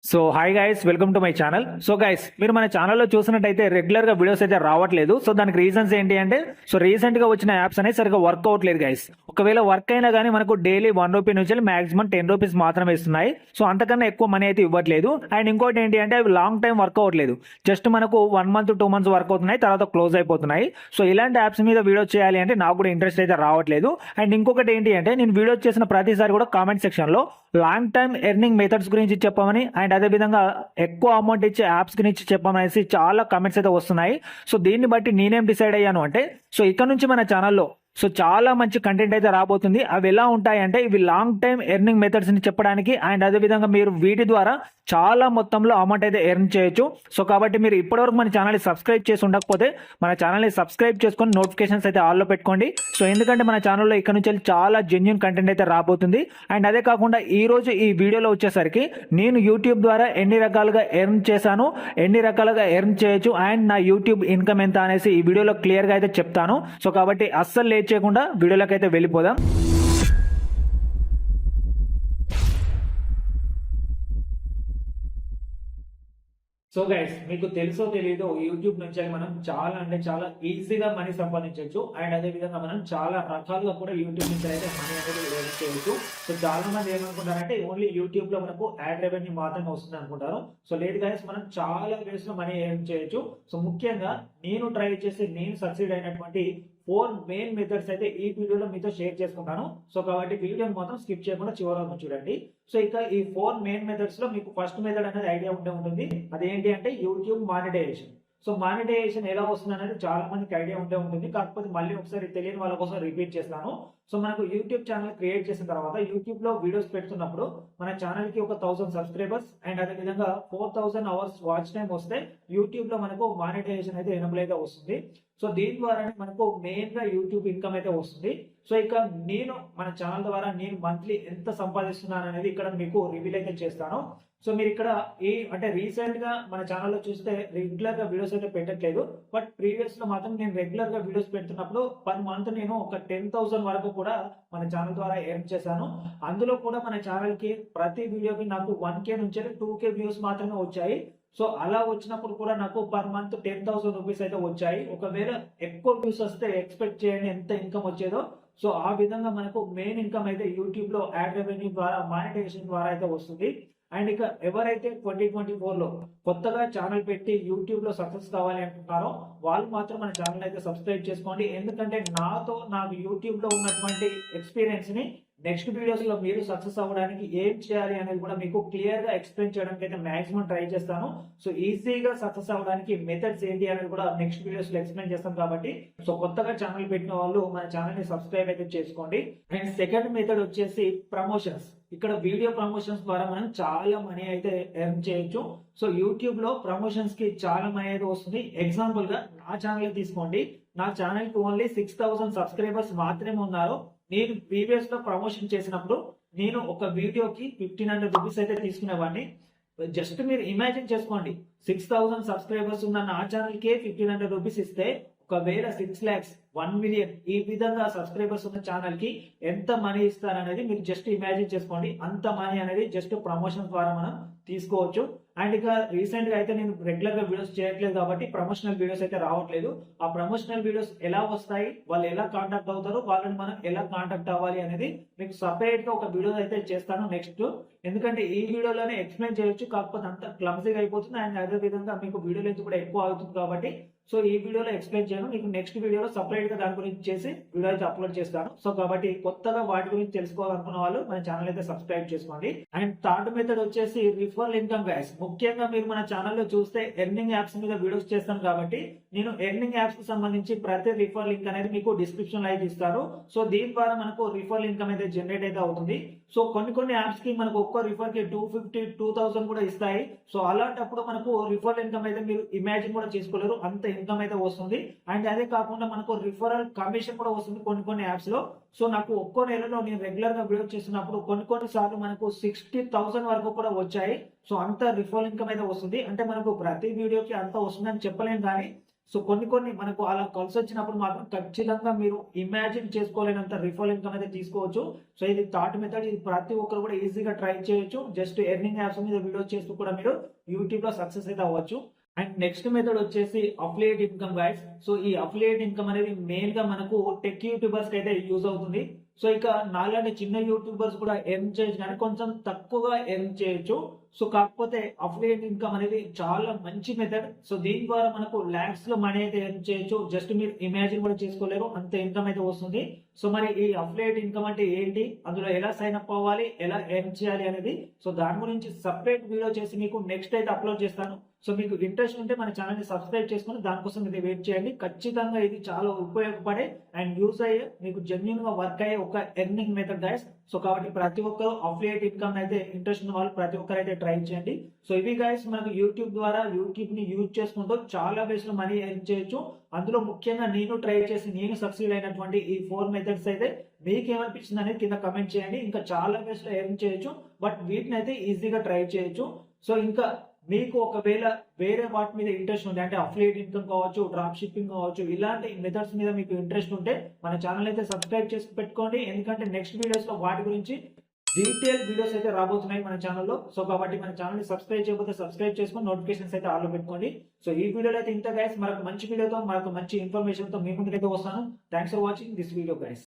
So hi guys, welcome to my channel. So guys, మీరు మన ఛానల్లో చూసినట్టయితే రెగ్యులర్ గా వీడియోస్ అయితే రావట్లేదు. సో దానికి రీజన్స్ ఏంటి అంటే, సో రీసెంట్ గా వచ్చిన యాప్స్ అనేది సరిగా వర్క్ అవట్లేదు గైస్. ఒకవేళ వర్క్ అయినా కానీ మనకు డైలీ ₹1 నుంచి మాక్సిమం ₹10 మాత్రమే ఇస్తున్నాయి. సో అంతకన్నా ఎక్కువ మనీ అయితే ఇవ్వట్లేదు. అండ్ ఇంకోటి ఏంటి అంటే, అవి లాంగ్ టైం వర్క్ అవ్వట్లేదు. జస్ట్ మనకు 1 మంత్ 2 మంత్స్ వర్క్ అవుతున్నాయి, తర్వాత క్లోజ్ అయిపోతున్నాయి. సో ఇలాంటి యాప్స్ మీద వీడియో చేయాలి అంటే నాకు కూడా ఇంట్రెస్ట్ అయితే రావట్లేదు. అండ్ ఇంకొకటి ఏంటి అంటే, నేను వీడియో చేసిన ప్రతిసారి కూడా కామెంట్ సెక్షన్ లో లాంగ్ టైమ్ ఎర్నింగ్ మెథడ్స్ గురించి చెప్పమని, అండ్ అదే విధంగా ఎక్కువ అమౌంట్ ఇచ్చే యాప్స్ గురించి చెప్పమనేసి చాలా కామెంట్స్ అయితే వస్తున్నాయి. సో దీన్ని బట్టి నేనేం డిసైడ్ అయ్యాను అంటే, సో ఇక్కడ నుంచి మన ఛానల్లో సో చాలా మంచి కంటెంట్ అయితే రాబోతుంది. అవి ఎలా ఉంటాయి అంటే, ఇవి లాంగ్ టైమ్ ఎర్నింగ్ మెథడ్స్ ని చెప్పడానికి, అండ్ అదే విధంగా మీరు వీటి ద్వారా చాలా మొత్తంలో అమౌంట్ అయితే ఎర్న్ చేయొచ్చు. సో కాబట్టి మీరు ఇప్పటివరకు మన ఛానల్ని సబ్స్క్రైబ్ చేసి ఉండకపోతే మన ఛానల్ని సబ్స్క్రైబ్ చేసుకొని నోటిఫికేషన్స్ అయితే ఆల్లో పెట్టుకోండి. సో ఎందుకంటే మన ఛానల్లో ఇక్కడ నుంచి చాలా జెన్యూన్ కంటెంట్ అయితే రాబోతుంది. అండ్ అదే కాకుండా ఈ రోజు ఈ వీడియోలో వచ్చేసరికి నేను యూట్యూబ్ ద్వారా ఎన్ని రకాలుగా ఎర్న్ చేశాను, ఎన్ని రకాలుగా ఎర్న్ చేయొచ్చు, అండ్ నా యూట్యూబ్ ఇన్కమ్ ఎంత అనేసి ఈ వీడియోలో క్లియర్గా అయితే చెప్తాను. సో కాబట్టి అస్సలు లేట్ చేయకుండా వీడియోలోకి అయితే వెళ్ళిపోదాం. సో గైస్, మీకు తెలుసో తెలీదో యూట్యూబ్ నుంచి మనం చాలా అంటే చాలా ఈజీగా మనీ సంపాదించవచ్చు. అండ్ అదే విధంగా మనం చాలా రకాలుగా కూడా యూట్యూబ్ నుంచి అయితే మనీ అనేది ఎర్న్ చేయొచ్చు. సో చాలా మంది ఏమనుకుంటారంటే, ఓన్లీ యూట్యూబ్ లో మనకు యాడ్ రెవెన్యూ మాత్రమే వస్తుంది అనుకుంటారు. సో లేదు గైస్, మనం చాలా వేస్ లో మనీ ఎర్న్ చేయొచ్చు. సో ముఖ్యంగా నేను ట్రై చేసి నేను సక్సీడ్ అయినటువంటి 4 మెయిన్ మెథడ్స్ అయితే ఈ వీడియోలో మీతో షేర్ చేసుకుంటాను. సో కాబట్టి వీడియోని మొత్తం స్కిప్ చేయకుండా చివరి వరకు చూడండి. సో ఇక ఈ 4 మెయిన్ మెథడ్స్ లో మీకు ఫస్ట్ మెథడ్ అనేది ఐడియా ఉంటే ఉంటుంది. అదేంటి అంటే యూట్యూబ్ మానిటైజేషన్. సో మానిటైజేషన్ ఎలా వస్తుంది అనేది చాలా మందికి ఐడియా ఉంటే ఉంటుంది. కాకపోతే మళ్ళీ ఒకసారి తెలియని వాళ్ళ కోసం రిపీట్ చేస్తాను. సో మనకు యూట్యూబ్ ఛానల్ క్రియేట్ చేసిన తర్వాత యూట్యూబ్ లో వీడియోస్ పెడుతున్నప్పుడు మన ఛానల్ కి ఒక 1000 సబ్స్క్రైబర్స్ అండ్ అదే విధంగా 4000 అవర్స్ వాచ్ టైం వస్తే యూట్యూబ్ లో మనకు మానిటైజేషన్ అయితే ఎనబుల్ అయితే వస్తుంది. సో దీని ద్వారానే మనకు మెయిన్ గా యూట్యూబ్ ఇన్కమ్ అయితే వస్తుంది. సో ఇక నేను మన ఛానల్ ద్వారా నేను మంత్లీ ఎంత సంపాదిస్తున్నాను అనేది ఇక్కడ మీకు రివీల్ అయితే చేస్తాను. సో మీరు ఇక్కడ అంటే రీసెంట్ గా మన ఛానల్లో చూస్తే రెగ్యులర్ గా వీడియోస్ అయితే పెట్టట్లేదు. బట్ ప్రీవియస్ లో మాత్రం నేను రెగ్యులర్ గా వీడియోస్ పెడుతున్నప్పుడు పర్ మంత్ నేను ఒక 10,000 వరకు కూడా మన ఛానల్ ద్వారా ఎర్న్ చేశాను. అందులో కూడా మన ఛానల్ కి ప్రతి వీడియోకి నాకు 1K నుంచి 2K వ్యూస్ మాత్రమే వచ్చాయి. సో అలా వచ్చినప్పుడు కూడా నాకు పర్ మంత్ 10,000 రూపీస్ అయితే వచ్చాయి. ఒకవేళ ఎక్కువ వ్యూస్ వస్తే ఎక్స్పెక్ట్ చేయండి ఎంత ఇన్కమ్ వచ్చేదో. సో ఆ విధంగా మనకు మెయిన్ ఇన్కమ్ అయితే యూట్యూబ్ లో యాడ్ రెవెన్యూ ద్వారా మానిటైజేషన్ ద్వారా అయితే వస్తుంది. అండ్ ఇక ఎవరైతే 2024 లో కొత్తగా ఛానల్ పెట్టి యూట్యూబ్ లో సక్సెస్ కావాలి అనుకుంటారో వాళ్ళు మాత్రం మన ఛానల్ అయితే సబ్స్క్రైబ్ చేసుకోండి. ఎందుకంటే నాకు యూట్యూబ్ లో ఉన్నటువంటి ఎక్స్పీరియన్స్ ని నెక్స్ట్ వీడియోస్ లో మీరు సక్సెస్ అవ్వడానికి ఏం చేయాలి అనేది కూడా మీకు క్లియర్ గా ఎక్స్ప్లెయిన్ చేయడానికి అయితే మాక్సిమం ట్రై చేస్తాను. సో ఈజీగా సక్సెస్ అవ్వడానికి మెథడ్స్ ఏంటి అనేది కూడా నెక్స్ట్ వీడియోస్ లో ఎక్స్ప్లెయిన్ చేస్తాం. కాబట్టి సో కొత్తగా ఛానల్ పెట్టిన వాళ్ళు మన ఛానల్ ని సబ్స్క్రైబ్ అయితే చేసుకోండి. అండ్ సెకండ్ మెథడ్ వచ్చేసి ప్రమోషన్స్. ఇక్కడ వీడియో ప్రమోషన్స్ ద్వారా మనం చాలా మనీ అయితే ఎర్న్ చేయొచ్చు. సో యూట్యూబ్ లో ప్రమోషన్స్ కి చాలా మనీ అయితే వస్తుంది. ఎగ్జాంపుల్ గా నా ఛానల్ తీసుకోండి. నా ఛానల్ కి ఓన్లీ 6,000 సబ్స్క్రైబర్స్ మాత్రమే ఉన్నారు. నేను ప్రీవియస్ లో ప్రమోషన్ చేసినప్పుడు నేను ఒక వీడియోకి 1,500 రూపీస్ అయితే తీసుకునేవాడిని. జస్ట్ మీరు ఇమాజిన్ చేసుకోండి, 6,000 సబ్స్క్రైబర్స్ ఉన్న నా ఛానల్ కి 1,500 రూపీస్ ఇస్తే ఒకవేళ 6 lakhs 1 million ఈ విధంగా సబ్స్క్రైబర్స్ ఉన్న ఛానల్ కి ఎంత మనీ ఇస్తారనేది మీరు జస్ట్ ఇమాజిన్ చేసుకోండి. అంత మనీ అనేది జస్ట్ ప్రమోషన్ ద్వారా మనం తీసుకోవచ్చు. అండ్ ఇక రీసెంట్ గా అయితే నేను రెగ్యులర్ గా వీడియోస్ చేయట్లేదు కాబట్టి ప్రమోషనల్ వీడియోస్ అయితే రావట్లేదు. ఆ ప్రమోషనల్ వీడియోస్ ఎలా వస్తాయి, వాళ్ళు ఎలా కాంటాక్ట్ అవుతారు, వాళ్ళని మనం ఎలా కాంటాక్ట్ అవ్వాలి అనేది మీకు సపరేట్ గా ఒక వీడియో అయితే చేస్తాను నెక్స్ట్. ఎందుకంటే ఈ వీడియోలోనే ఎక్స్ప్లెయిన్ చేయొచ్చు, కాకపోతే అంత క్లమ్సీగా అయిపోతుంది. అండ్ అదే విధంగా మీకు వీడియో లెంత్ కూడా ఎక్కువ అవుతుంది. కాబట్టి సో ఈ వీడియోలో ఎక్స్ప్లెయిన్ చేయను, మీకు నెక్స్ట్ వీడియోలో సపరేట్ గా దాని గురించి చేసి వీడియో అయితే అప్లోడ్ చేస్తాను. సో కాబట్టి కొత్తగా వాటి గురించి తెలుసుకోవాలనుకున్న వాళ్ళు మన ఛానల్ అయితే సబ్స్క్రైబ్ చేసుకోండి. అండ్ థర్డ్ మెథడ్ వచ్చేసి రిఫరల్ ఇన్కమ్ గైస్. ముఖ్యంగా మీరు మన ఛానల్లో చూస్తే ఎర్నింగ్ యాప్స్ మీద వీడియోస్ చేస్తాను కాబట్టి నేను ఎర్నింగ్ యాప్స్ కి సంబంధించి ప్రతి రిఫరల్ లింక్ అనేది మీకు డిస్క్రిప్షన్ లో అయితే ఇస్తాను. సో దీని ద్వారా మనకు రిఫరల్ ఇన్కమ్ అయితే జనరేట్ అయితే అవుతుంది. సో కొన్ని యాప్స్ కి మనకు ఒక్క రిఫర్ కి 250, 2,000 కూడా ఇస్తాయి. సో అలాంటప్పుడు మనకు రిఫరల్ ఇన్కమ్ అయితే మీరు ఇమాజిన్ కూడా చేసుకోలేరు, అంత ఇన్కమ్ అయితే వస్తుంది. అండ్ అదే కాకుండా మనకు రిఫరల్ కమిషన్ కూడా వస్తుంది కొన్ని యాప్స్ లో. సో నాకు ఒక్కో నెలలో నేను రెగ్యులర్ గా వీడియో చేస్తున్నప్పుడు కొన్ని సార్లు మనకు 60,000 వరకు కూడా వచ్చాయి. సో అంత రిఫరల్ ఇన్కమ్ అయితే వస్తుంది. అంటే మనకు ప్రతి వీడియోకి అంత వస్తుందని చెప్పలేం, కానీ సో కొన్ని మనకు అలా కలిసి వచ్చినప్పుడు మాత్రం ఖచ్చితంగా మీరు ఇమాజిన్ చేసుకోలేనంత రిఫరల్ ఇన్కమ్ అయితే తీసుకోవచ్చు. సో ఇది థర్డ్ మెథడ్. ఇది ప్రతి ఒక్కరు కూడా ఈజీగా ట్రై చేయొచ్చు. జస్ట్ ఎర్నింగ్ యాప్స్ మీద వీడియో చేస్తూ కూడా మీరు యూట్యూబ్ లో సక్సెస్ అయితే అవ్వచ్చు. అండ్ నెక్స్ట్ మెథడ్ వచ్చేసి అఫిలియేట్ ఇన్కమ్ గైస్. సో ఈ అఫిలియేట్ ఇన్కమ్ అనేది మెయిన్ గా మనకు టెక్ యూట్యూబర్స్ కి అయితే యూజ్ అవుతుంది. సో ఇక నాలాంటి చిన్న యూట్యూబర్స్ కూడా ఎర్న్ చేయొచ్చు, కానీ కొంచెం తక్కువగా ఎర్న్ చేయొచ్చు. సో కాకపోతే అఫిలియేట్ ఇన్కమ్ అనేది చాలా మంచి మెథడ్. సో దీని ద్వారా మనకు లాక్స్ లో మనీ అయితే ఎర్న్ చేయొచ్చు. జస్ట్ మీరు ఇమాజిన్ కూడా చేసుకోలేరు అంత ఇన్కమ్ అయితే వస్తుంది. సో మరి ఈ అఫిలియేట్ ఇన్కమ్ అంటే ఏంటి, అందులో ఎలా సైన్ అప్ అవ్వాలి, ఎలా ఎర్న్ చేయాలి అనేది, సో దాని గురించి సపరేట్ వీడియో చేసి మీకు నెక్స్ట్ అయితే అప్లోడ్ చేస్తాను. సో మీకు ఇంట్రెస్ట్ ఉంటే మన ఛానల్ ని సబ్స్క్రైబ్ చేసుకుని దానికోసం ఇది వెయిట్ చేయండి. ఖచ్చితంగా ఇది చాలా ఉపయోగపడే అండ్ యూస్ అయ్యే, మీకు జెన్యున్ గా వర్క్ అయ్యే ఒక ఎర్నింగ్ మెథడ్ గైస్. సో కాబట్టి ప్రతి ఒక్కరు అఫిలియేట్ ఇన్కమ్ అయితే ఇంట్రెస్ట్ ఉన్న వాళ్ళు ప్రతి ఒక్కరు అయితే ట్రై చేయండి. సో ఇవి గైస్ మనకు యూట్యూబ్ ద్వారా యూట్యూబ్ ని యూజ్ చేసుకుంటూ చాలా వేస్ లో మనీ ఎర్న్ చేయొచ్చు. అందులో ముఖ్యంగా నేను ట్రై చేసి నేను సక్సీడ్ అయినటువంటి ఈ 4 మెథడ్స్ అయితే మీకు ఏమనిపించింది అనేది కింద కమెంట్ చేయండి. ఇంకా చాలా వేస్ లో ఎర్న్ చేయొచ్చు, బట్ వీటిని అయితే ఈజీగా ట్రై చేయొచ్చు. సో ఇంకా మీకు ఒకవేళ వేరే వాటి మీద ఇంట్రెస్ట్ ఉంది, అంటే అఫిలియేట్ ఇన్కమ్ కావచ్చు, డ్రాప్ షిప్పింగ్ కావచ్చు, ఇలాంటి మెథడ్స్ మీద మీకు ఇంట్రెస్ట్ ఉంటే మన ఛానల్ అయితే సబ్స్క్రైబ్ చేసి పెట్టుకోండి. ఎందుకంటే నెక్స్ట్ వీడియోస్ లో వాటి గురించి డీటెయిల్ వీడియోస్ అయితే రాబోతున్నాయి మన ఛానల్లో. సో కాబట్టి మన ఛానల్ ని సబ్స్క్రైబ్ చేయకపోతే సబ్స్క్రైబ్ చేసుకొని నోటిఫికేషన్స్ అయితే ఆల్ లో పెట్టుకోండి. సో ఈ వీడియోలో అయితే ఇంత గైస్. మరొక మంచి వీడియోతో, మరొక మంచి ఇన్ఫర్మేషన్ తో మీ ముందుకైతే వస్తాను. Thanks for watching this video guys.